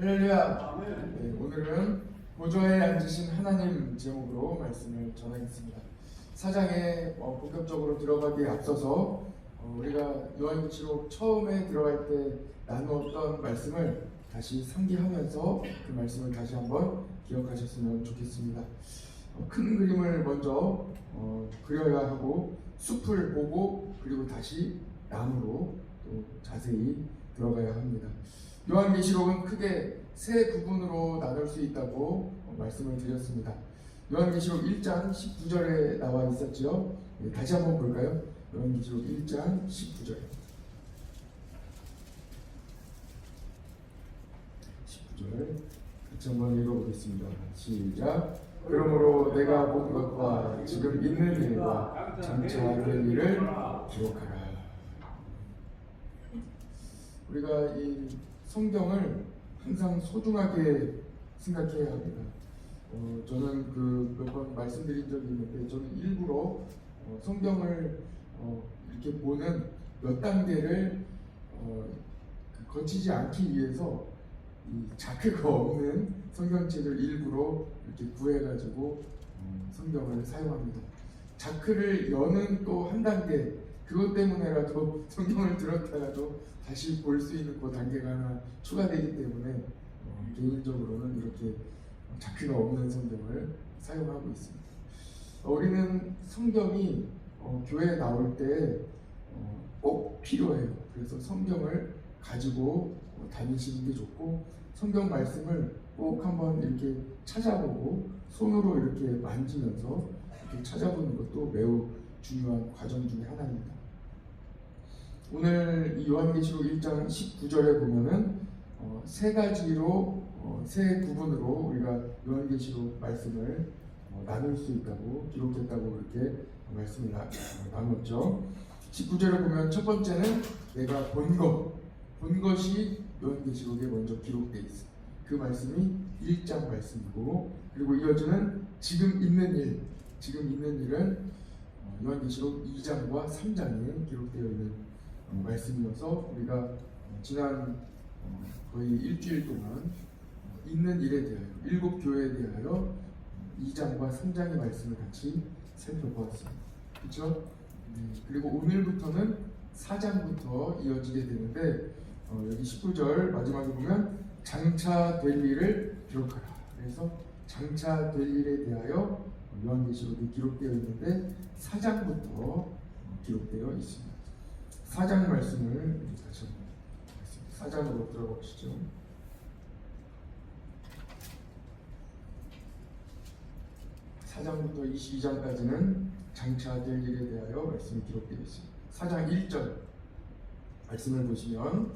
할렐루야. 네, 오늘은 보좌에 앉으신 하나님 제목으로 말씀을 전하겠습니다. 사장에 본격적으로 들어가기에 앞서서 우리가 요한계시록 처음에 들어갈 때 나누었던 말씀을 다시 상기하면서 그 말씀을 다시 한번 기억하셨으면 좋겠습니다. 큰 그림을 먼저 그려야 하고 숲을 보고 그리고 다시 나무로 또 자세히 들어가야 합니다. 요한계시록은 크게 세 부분으로 나눌 수 있다고 말씀을 드렸습니다. 요한계시록 1장 19절에 나와 있었죠. 다시 한번 볼까요? 요한계시록 1장 19절. 19절 같이 한번 읽어보겠습니다. 시작. 그러므로 내가 본 것과 지금 있는 일과 장차 될 일을 기록하라. 우리가 이 성경을 항상 소중하게 생각해야 합니다. 저는 몇 번 말씀드린 적이 있는데 저는 일부러 성경을 이렇게 보는 몇 단계를 거치지 않기 위해서 이 자크가 없는 성경책을 일부러 이렇게 구해가지고 성경을 사용합니다. 자크를 여는 또 한 단계, 그것 때문에라도 성경을 들었다가도 다시 볼 수 있는 그 단계가 하나 추가되기 때문에 개인적으로는 이렇게 자크가 없는 성경을 사용하고 있습니다. 우리는 성경이 교회에 나올 때 꼭 필요해요. 그래서 성경을 가지고 다니시는 게 좋고, 성경 말씀을 꼭 한번 이렇게 찾아보고 손으로 이렇게 만지면서 이렇게 찾아보는 것도 매우 중요한 과정 중에 하나입니다. 오늘 이 요한계시록 1장 19절에 보면은 세 가지로 세 부분으로 우리가 요한계시록 말씀을 나눌 수 있다고 기록했다고 그렇게 말씀을 나눴죠. 19절에 보면 첫 번째는 내가 본 것이 요한계시록에 먼저 기록되어 있어. 그 말씀이 1장 말씀이고, 그리고 이어지는 지금 있는 일은 요한계시록 2장과 3장에 기록되어 있는 말씀이어서 우리가 지난 거의 일주일 동안 있는 일에 대하여, 일곱 교회에 대하여 2장과 3장의 말씀을 같이 살펴보았습니다. 그렇죠? 그리고 오늘부터는 4장부터 이어지게 되는데 여기 19절 마지막에 보면 장차 될 일을 기록하라. 그래서 장차 될 일에 대하여 요한계시록이 기록되어 있는데 4장부터 기록되어 있습니다. 4장 말씀을 다시 한번 4장으로 들어가 보시죠. 4장부터 22장까지는 장차 될 일에 대하여 말씀이 기록되어 있습니다. 4장 1절 말씀을 보시면,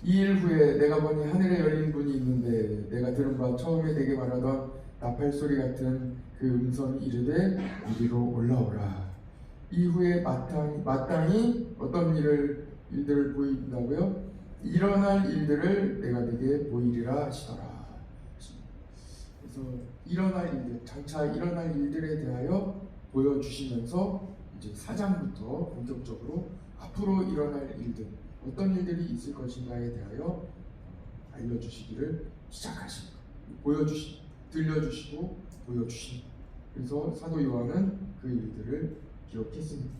이 일 후에 내가 보니 하늘에 열린 문이 있는데 내가 들은 바 처음에 내게 말하던 나팔 소리 같은 그 음성이 이르되 이리로 올라오라. 이후에 마땅히 어떤 일들을 보인다고요? 일어날 일들을 내가 내게 보이리라 하시더라. 그래서 일어날 일들, 장차 일어날 일들에 대하여 보여주시면서 이제 4장부터 본격적으로 앞으로 일어날 일들, 어떤 일들이 있을 것인가에 대하여 알려주시기를 시작하십니다. 들려주시고 보여주십니다. 그래서 사도 요한은 그 일들을 기록했습니다.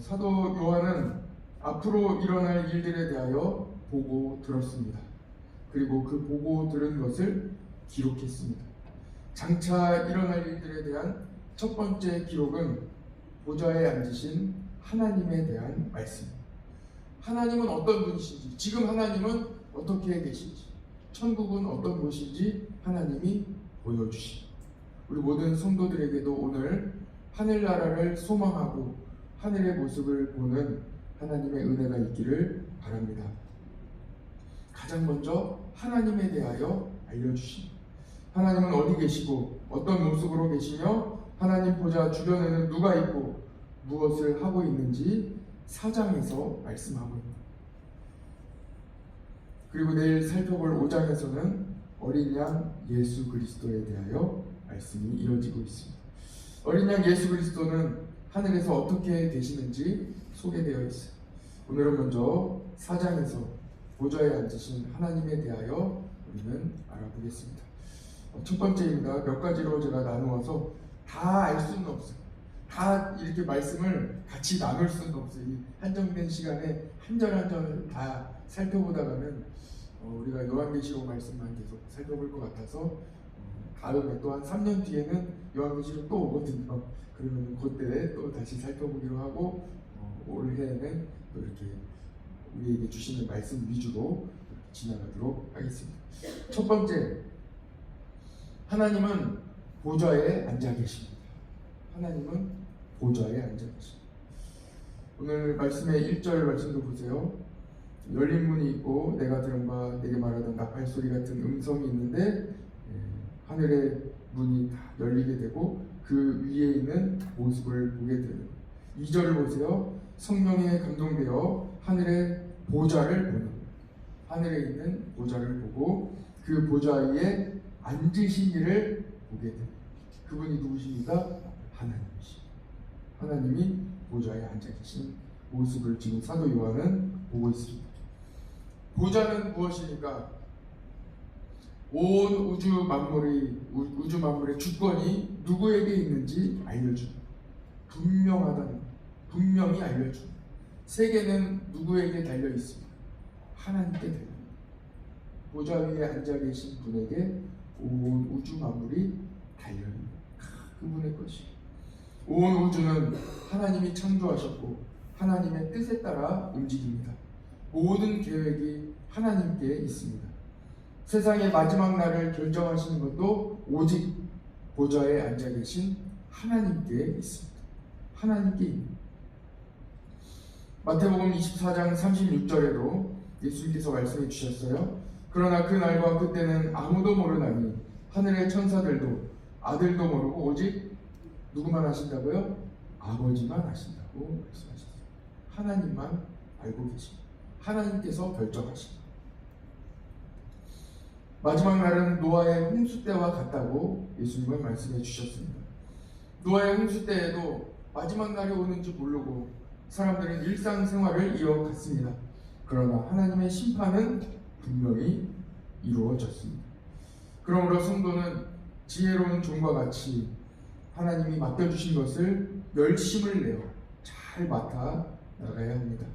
사도 요한은 앞으로 일어날 일들에 대하여 보고 들었습니다. 그리고 그 보고 들은 것을 기록했습니다. 장차 일어날 일들에 대한 첫 번째 기록은 보좌에 앉으신 하나님에 대한 말씀입니다. 하나님은 어떤 분이신지, 지금 하나님은 어떻게 계신지, 천국은 어떤 곳인지 하나님이 보여주십니다. 우리 모든 성도들에게도 오늘 하늘나라를 소망하고 하늘의 모습을 보는 하나님의 은혜가 있기를 바랍니다. 가장 먼저 하나님에 대하여 알려주십니다. 하나님은 어디 계시고 어떤 모습으로 계시며 하나님 보좌 주변에는 누가 있고 무엇을 하고 있는지 4장에서 말씀하고 있습니다. 그리고 내일 살펴볼 5장에서는 어린 양 예수 그리스도에 대하여 말씀이 이어지고 있습니다. 어린 양 예수 그리스도는 하늘에서 어떻게 계시는지 소개되어 있어요. 오늘은 먼저 4장에서 보좌에 앉으신 하나님에 대하여 우리는 알아보겠습니다. 첫 번째입니다. 몇 가지로 제가 나누어서 다 알 수는 없어요. 다 이렇게 말씀을 같이 나눌 수는 없어요. 이 한정된 시간에 한 절 한 절 다 살펴보다가는 우리가 요한계시록 말씀만 계속 살펴볼 것 같아서 다음에 또 한 3년 뒤에는 요한계시록 또 오거든요. 그러면 그때 또 다시 살펴보기로 하고 올해는 또 이렇게 우리에게 주시는 말씀 위주로 지나가도록 하겠습니다. 첫 번째, 하나님은 보좌에 앉아 계십니다. 하나님은 보좌에 앉아 계십니다. 오늘 말씀의 1절 말씀도 보세요. 열린 문이 있고 내가 들은 바 내게 말하던 나팔 소리 같은 음성이 있는데 하늘의 문이 다 열리게 되고 그 위에 있는 모습을 보게 되는 2절을 보세요. 성령에 감동되어 하늘의 보좌를 보는, 하늘에 있는 보좌를 보고 그 보좌 위에 앉으신 이를 보게 됩니다. 그분이 누구십니까? 하나님이십니다. 하나님이 보좌에 앉아 계신 모습을 지금 사도 요한은 보고 있습니다. 보좌는 무엇입니까? 온 우주 만물의 주권이 누구에게 있는지 알려줍니다. 분명히 알려줍니다. 세계는 누구에게 달려 있습니다. 하나님께 달려 있습니다. 보좌 위에 앉아 계신 분에게 온 우주 만물이 달려 있습니다. 그분의 것이. 온 우주는 하나님이 창조하셨고 하나님의 뜻에 따라 움직입니다. 모든 계획이 하나님께 있습니다. 세상의 마지막 날을 결정하시는 것도 오직 보좌에 앉아 계신 하나님께 있습니다. 하나님께 있습니다. 마태복음 24장 36절에도 예수님께서 말씀해 주셨어요. 그러나 그 날과 그때는 아무도 모르나니 하늘의 천사들도 아들도 모르고 오직 누구만 아신다고요? 아버지만 아신다고 말씀하셨어요. 하나님만 알고 계십니다. 하나님께서 결정하십니다. 마지막 날은 노아의 홍수 때와 같다고 예수님은 말씀해 주셨습니다. 노아의 홍수 때에도 마지막 날이 오는지 모르고 사람들은 일상생활을 이어갔습니다. 그러나 하나님의 심판은 분명히 이루어졌습니다. 그러므로 성도는 지혜로운 종과 같이 하나님이 맡겨주신 것을 열심을 내어 잘 맡아 나가야 합니다.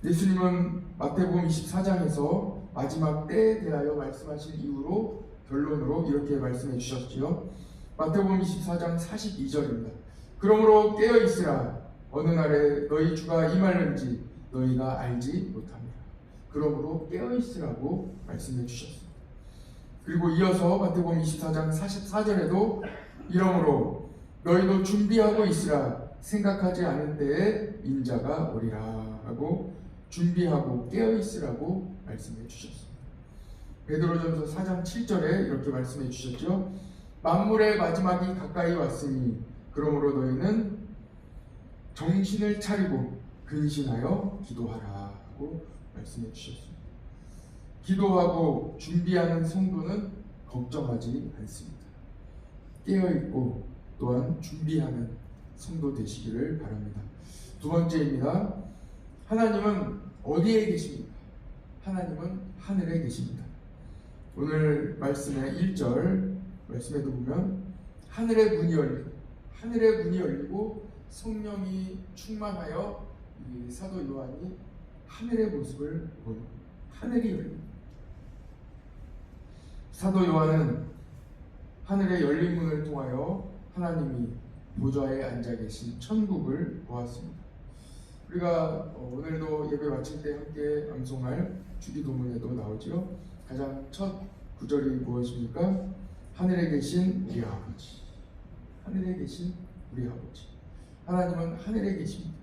예수님은 마태복음 24장에서 마지막 때에 대하여 말씀하신 이후로 결론으로 이렇게 말씀해 주셨지요. 마태복음 24장 42절입니다. 그러므로 깨어 있으라. 어느 날에 너희 주가 임하는지 너희가 알지 못합니다. 그러므로 깨어 있으라고 말씀해 주셨습니다. 그리고 이어서 마태복음 24장 44절에도 이러므로 너희도 준비하고 있으라. 생각하지 않은 때에 인자가 오리라 하고 준비하고 깨어 있으라고 말씀해 주셨습니다. 베드로전서 4장 7절에 이렇게 말씀해 주셨죠. 만물의 마지막이 가까이 왔으니 그러므로 너희는 정신을 차리고 근신하여 기도하라 하고 말씀해 주셨습니다. 기도하고 준비하는 성도는 걱정하지 않습니다. 깨어있고 또한 준비하는 성도 되시기를 바랍니다. 두 번째입니다. 하나님은 어디에 계십니까? 하나님은 하늘에 계십니다. 오늘 말씀의 1절 말씀에도 보면 하늘의 문이 열리고 성령이 충만하여 이 사도 요한이 하늘의 모습을 보는, 하늘이 열립니다. 사도 요한은 하늘의 열린 문을 통하여 하나님이 보좌에 앉아 계신 천국을 보았습니다. 우리가 오늘도 예배 마칠 때 함께 암송할 주기도문에도 나오죠. 가장 첫 구절이 무엇입니까? 하늘에 계신 우리 아버지. 하늘에 계신 우리 아버지. 하나님은 하늘에 계십니다.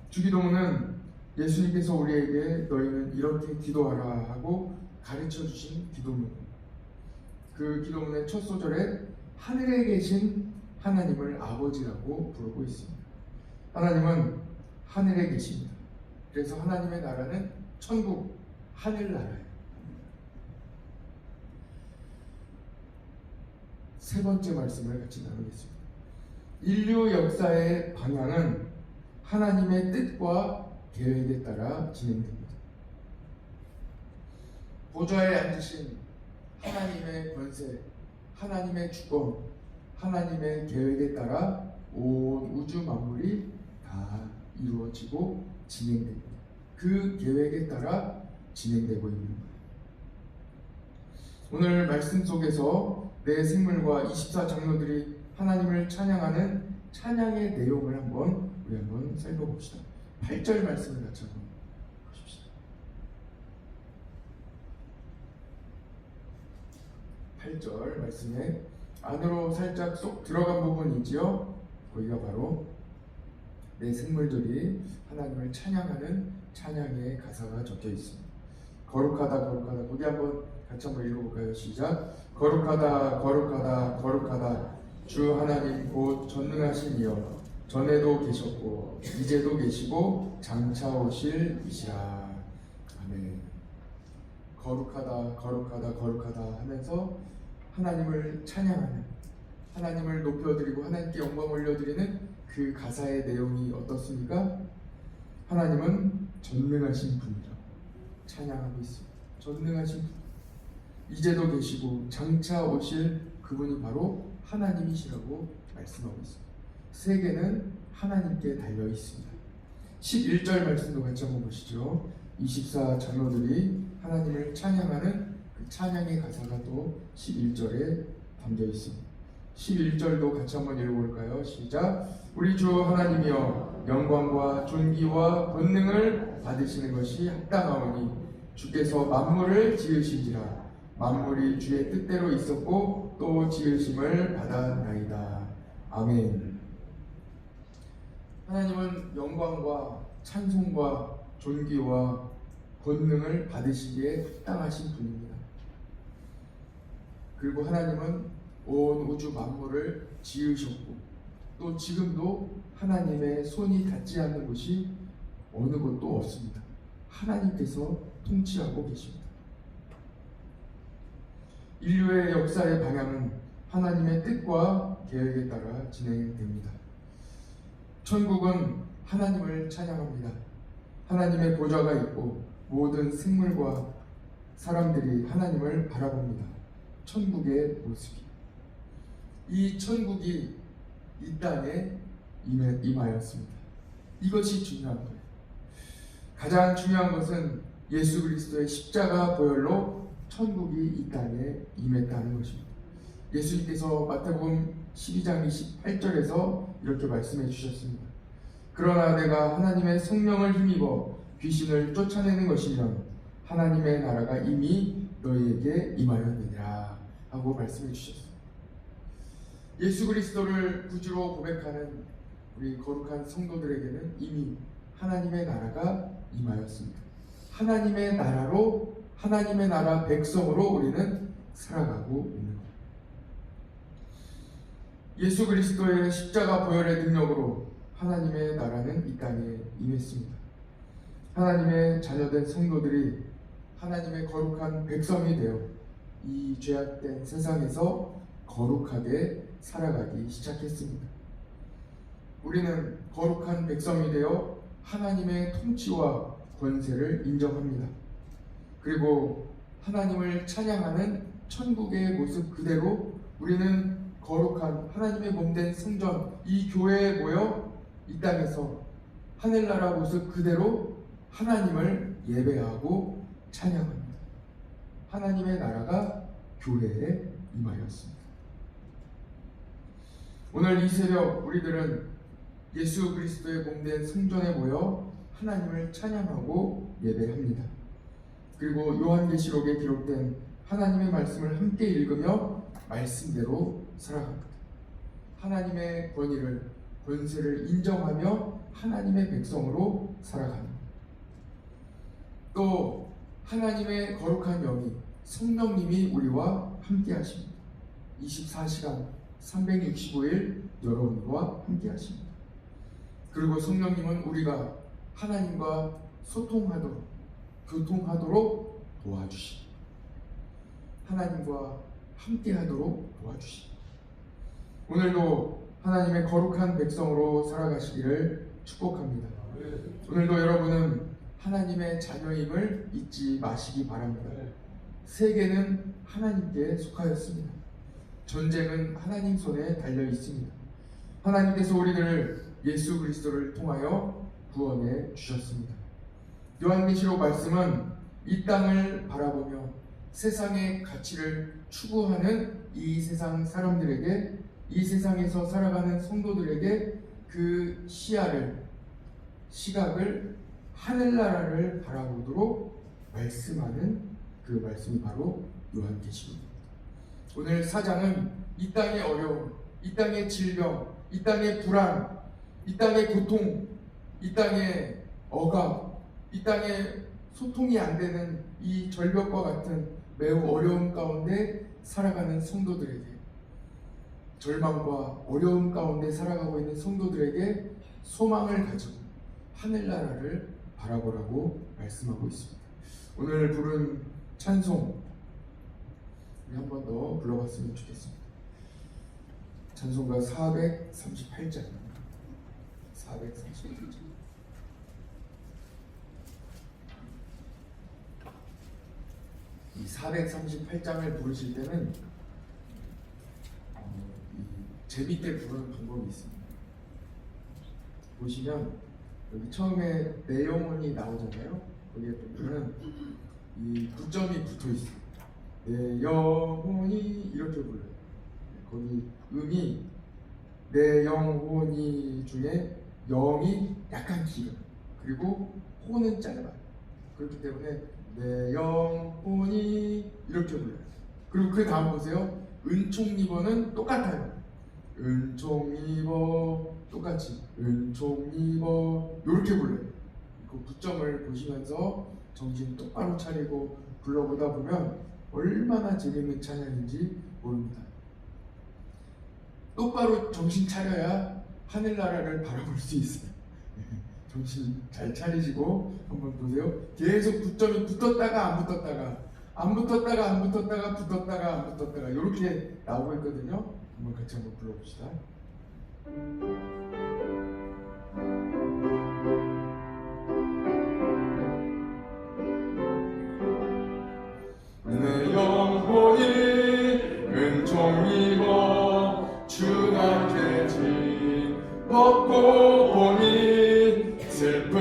주기도문은 예수님께서 우리에게 너희는 이렇게 기도하라 하고 가르쳐 주신 기도문입니다. 그 기도문의 첫 소절에 하늘에 계신 하나님을 아버지라고 부르고 있습니다. 하나님은 하늘에 계십니다. 그래서 하나님의 나라는 천국, 하늘나라예요. 세 번째 말씀을 같이 나누겠습니다. 인류 역사의 방향은 하나님의 뜻과 계획에 따라 진행됩니다. 보좌에 앉으신 하나님의 권세, 하나님의 주권, 하나님의 계획에 따라 온 우주 만물이 다 이루어지고 진행됩니다. 그 계획에 따라 진행되고 있는 거예요. 오늘 말씀 속에서 내 생물과 24장로들이 하나님을 찬양하는 찬양의 내용을 우리 한번 살펴봅시다. 8절 말씀을 같이 한번 보십시다. 8절 말씀에 안으로 살짝 쏙 들어간 부분이지요. 거기가 바로 내 생물들이 하나님을 찬양하는 찬양의 가사가 적혀 있습니다. 거룩하다 거룩하다. 거기 같이 한번 읽어볼까요? 시작. 거룩하다 거룩하다 거룩하다 주 하나님 곧 전능하신 이여 전에도 계셨고 이제도 계시고 장차 오실 이시라. 아멘. 거룩하다 거룩하다 거룩하다 하면서 하나님을 찬양하는, 하나님을 높여드리고 하나님께 영광 올려드리는 그 가사의 내용이 어떻습니까? 하나님은 전능하신 분이라고 찬양하고 있습니다. 전능하신 분, 이제도 계시고 장차 오실 그분이 바로 하나님이시라고 말씀하고 있습니다. 세계는 하나님께 달려 있습니다. 11절 말씀도 같이 한번 보시죠. 24장로들이 하나님을 찬양하는 그 찬양의 가사가 또 11절에 담겨 있습니다. 11절도 같이 한번 읽어볼까요? 시작. 우리 주 하나님이여 영광과 존귀와 권능을 받으시는 것이 합당하오니 주께서 만물을 지으신지라. 만물이 주의 뜻대로 있었고 또 지으심을 받았나이다. 아멘. 하나님은 영광과 찬송과 존귀와 권능을 받으시기에 합당하신 분입니다. 그리고 하나님은 온 우주 만물을 지으셨고 또 지금도 하나님의 손이 닿지 않는 곳이 어느 곳도 없습니다. 하나님께서 통치하고 계십니다. 인류의 역사의 방향은 하나님의 뜻과 계획에 따라 진행됩니다. 천국은 하나님을 찬양합니다. 하나님의 보좌가 있고 모든 생물과 사람들이 하나님을 바라봅니다. 천국의 모습이, 이 천국이 이 땅에 임하였습니다. 이것이 중요한 거예요. 가장 중요한 것은 예수 그리스도의 십자가 보혈로 천국이 이 땅에 임했다는 것입니다. 예수님께서 마태복음 12장 28절에서 이렇게 말씀해 주셨습니다. 그러나 내가 하나님의 성령을 힘입어 귀신을 쫓아내는 것이면 하나님의 나라가 이미 너희에게 임하였느니라 하고 말씀해 주셨습니다. 예수 그리스도를 구주로 고백하는 우리 거룩한 성도들에게는 이미 하나님의 나라가 임하였습니다. 하나님의 나라로, 하나님의 나라 백성으로 우리는 살아가고 있는 겁니다. 예수 그리스도의 십자가 보혈의 능력으로 하나님의 나라는 이 땅에 임했습니다. 하나님의 자녀된 성도들이 하나님의 거룩한 백성이 되어 이 죄악된 세상에서 거룩하게 살아가기 시작했습니다. 우리는 거룩한 백성이 되어 하나님의 통치와 권세를 인정합니다. 그리고 하나님을 찬양하는 천국의 모습 그대로 우리는 거룩한 하나님의 몸된 성전, 이 교회에 모여 이 땅에서 하늘나라 모습 그대로 하나님을 예배하고 찬양합니다. 하나님의 나라가 교회에 임하였습니다. 오늘 이 새벽 우리들은 예수 그리스도의 몸된 성전에 모여 하나님을 찬양하고 예배합니다. 그리고 요한계시록에 기록된 하나님의 말씀을 함께 읽으며 말씀대로 살아갑니다. 하나님의 권세를 인정하며 하나님의 백성으로 살아갑니다. 또 하나님의 거룩한 영이 성령님이 우리와 함께 하십니다. 24시간 365일 여러분과 함께 하십니다. 그리고 성령님은 우리가 하나님과 소통하도록, 교통하도록 도와주십니다. 하나님과 함께하도록 도와주십니다. 오늘도 하나님의 거룩한 백성으로 살아가시기를 축복합니다. 오늘도 여러분은 하나님의 자녀임을 잊지 마시기 바랍니다. 세계는 하나님께 속하였습니다. 전쟁은 하나님 손에 달려 있습니다. 하나님께서 우리를 예수 그리스도를 통하여 구원해 주셨습니다. 요한계시록 말씀은 이 땅을 바라보며 세상의 가치를 추구하는 이 세상 사람들에게, 이 세상에서 살아가는 성도들에게 그 시각을 하늘나라를 바라보도록 말씀하는 그 말씀이 바로 요한계시록입니다. 오늘 4장은 이 땅의 어려움, 이 땅의 질병, 이 땅의 불안, 이 땅의 고통, 이 땅의 억압, 이 땅의 소통이 안 되는 이 절벽과 같은 매우 어려움 가운데 살아가는 성도들에게, 절망과 어려움 가운데 살아가고 있는 성도들에게 소망을 가지고 하늘나라를 바라보라고 말씀하고 있습니다. 오늘 부른 찬송 우리 한 번 더 불러봤으면 좋겠습니다. 찬송가 438장입니다. 438장. 이 438장을 부르실 때는 재밌게 부르는 방법이 있습니다. 보시면 여기 처음에 내 영혼이 나오잖아요. 거기에 보면은 이 구점이 붙어 있어요. 내 영혼이 이렇게 불러요. 거기 음이 내 영혼이 중에 영이 약간 길어요. 그리고 호는 짧아요. 그렇기 때문에 내 영혼이 이렇게 불러요. 그리고 그 다음 보세요. 은총리버는 똑같아요. 은총리버 똑같이 은총리버 이렇게 불러요. 그 구점을 보시면서 정신 똑바로 차리고 불러보다 보면 얼마나 재밌는 찬양인지 모릅니다. 똑바로 정신 차려야 하늘나라를 바라볼 수 있어요. 정신 잘 차리시고 한번 보세요. 계속 구점이 붙었다가 안 붙었다가 안 붙었다가 안 붙었다가 붙었다가 안 붙었다가 이렇게 나오고 있거든요. 한번 같이 한번 불러봅시다. 내 영혼이 은총입어 주님께 진 벗고 보니 슬픔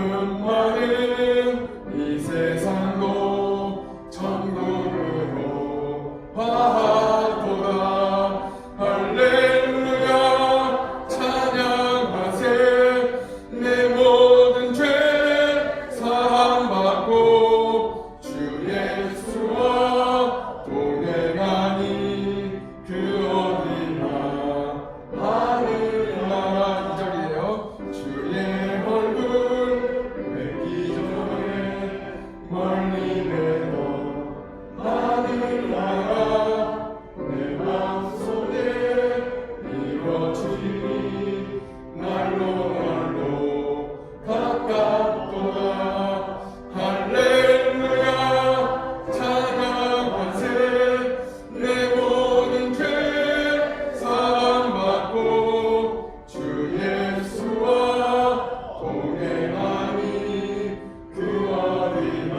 많은 이 세상도 천국으로 화하도다. 할렐루야 찬양하세. 내 모든 죄 사함받고 주 예수와 동행하니 그 어디나 하늘나라. 이 절이에요. 주의 얼굴 뵙기 전에 멀리 내던 하늘나라 내 마음속에 이루어지니 날로 가깝도다. 할렐루야 찬양하세. 내 모든 죄 사함받고 주 예수와 동행하니 그 어디나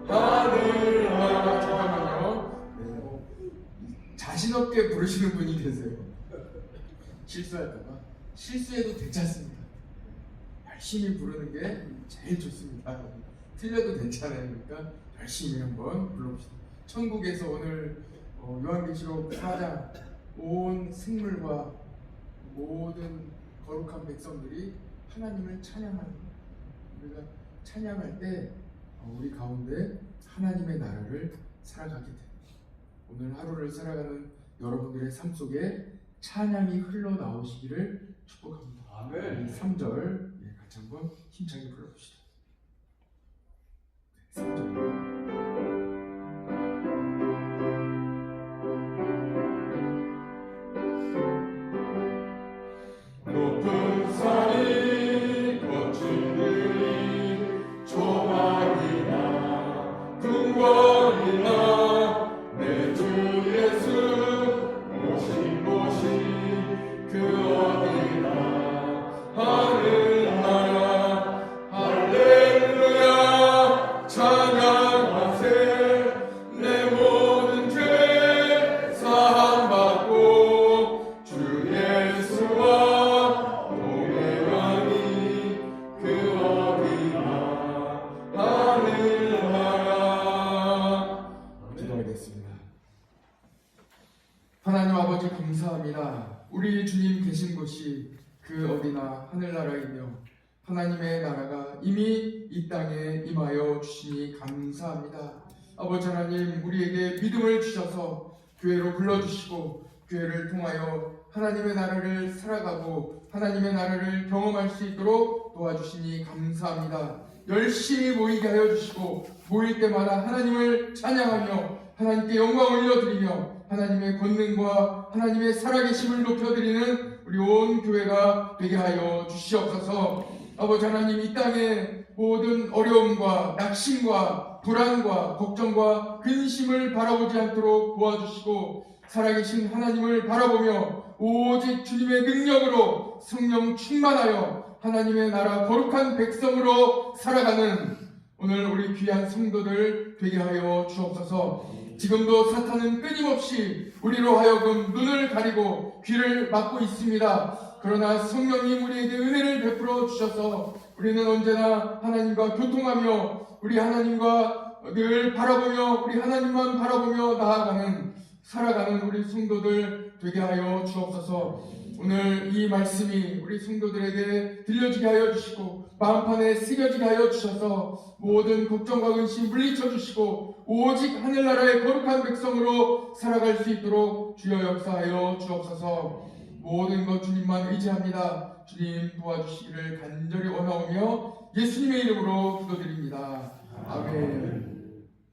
하늘나라. 잠깐만요. 자신 없게 부르시는 분이 계세요. 실수할까봐. 실수해도 괜찮습니다. 열심히 부르는 게 제일 좋습니다. 틀려도 괜찮아요. 그러니까 열심히 한번 불러봅시다. 천국에서 오늘 요한계시록 4장 온 생물과 모든 거룩한 백성들이 하나님을 찬양하는 거예요. 우리가 찬양할 때 우리 가운데 하나님의 나라를 살아가게 됩니다. 오늘 하루를 살아가는 여러분들의 삶 속에 찬양이 흘러나오시기를 축복합니다. 아멘. 3절 같이 한번 힘차게 불러봅시다. 3절입니다. 높은 산이 거친 들이 조망이나 궁궐이나 내 주 예수 오신 곳이 그 어디나 하늘나라 할렐루야 감사합니다. 우리 주님 계신 곳이 그 어디나 하늘나라이며 하나님의 나라가 이미 이 땅에 임하여 주시니 감사합니다. 아버지 하나님, 우리에게 믿음을 주셔서 교회로 불러주시고 교회를 통하여 하나님의 나라를 살아가고 하나님의 나라를 경험할 수 있도록 도와주시니 감사합니다. 열심히 모이게 하여 주시고 모일 때마다 하나님을 찬양하며 하나님께 영광을 올려드리며 하나님의 권능과 하나님의 살아계심을 높여드리는 우리 온 교회가 되게 하여 주시옵소서. 아버지 하나님, 이 땅에 모든 어려움과 낙심과 불안과 걱정과 근심을 바라보지 않도록 도와주시고 살아계신 하나님을 바라보며 오직 주님의 능력으로 성령 충만하여 하나님의 나라 거룩한 백성으로 살아가는 오늘 우리 귀한 성도들 되게 하여 주옵소서. 지금도 사탄은 끊임없이 우리로 하여금 눈을 가리고 귀를 막고 있습니다. 그러나 성령님 우리에게 은혜를 베풀어 주셔서 우리는 언제나 하나님과 교통하며 우리 하나님과 늘 바라보며 우리 하나님만 바라보며 나아가는 살아가는 우리 성도들 되게 하여 주옵소서. 오늘 이 말씀이 우리 성도들에게 들려지게 하여 주시고 마음판에 새겨지게 하여 주셔서 모든 걱정과 근심 물리쳐 주시고 오직 하늘나라의 거룩한 백성으로 살아갈 수 있도록 주여 역사하여 주옵소서. 모든 것 주님만 의지합니다. 주님 도와주시기를 간절히 원하오며 예수님의 이름으로 기도드립니다. 아멘.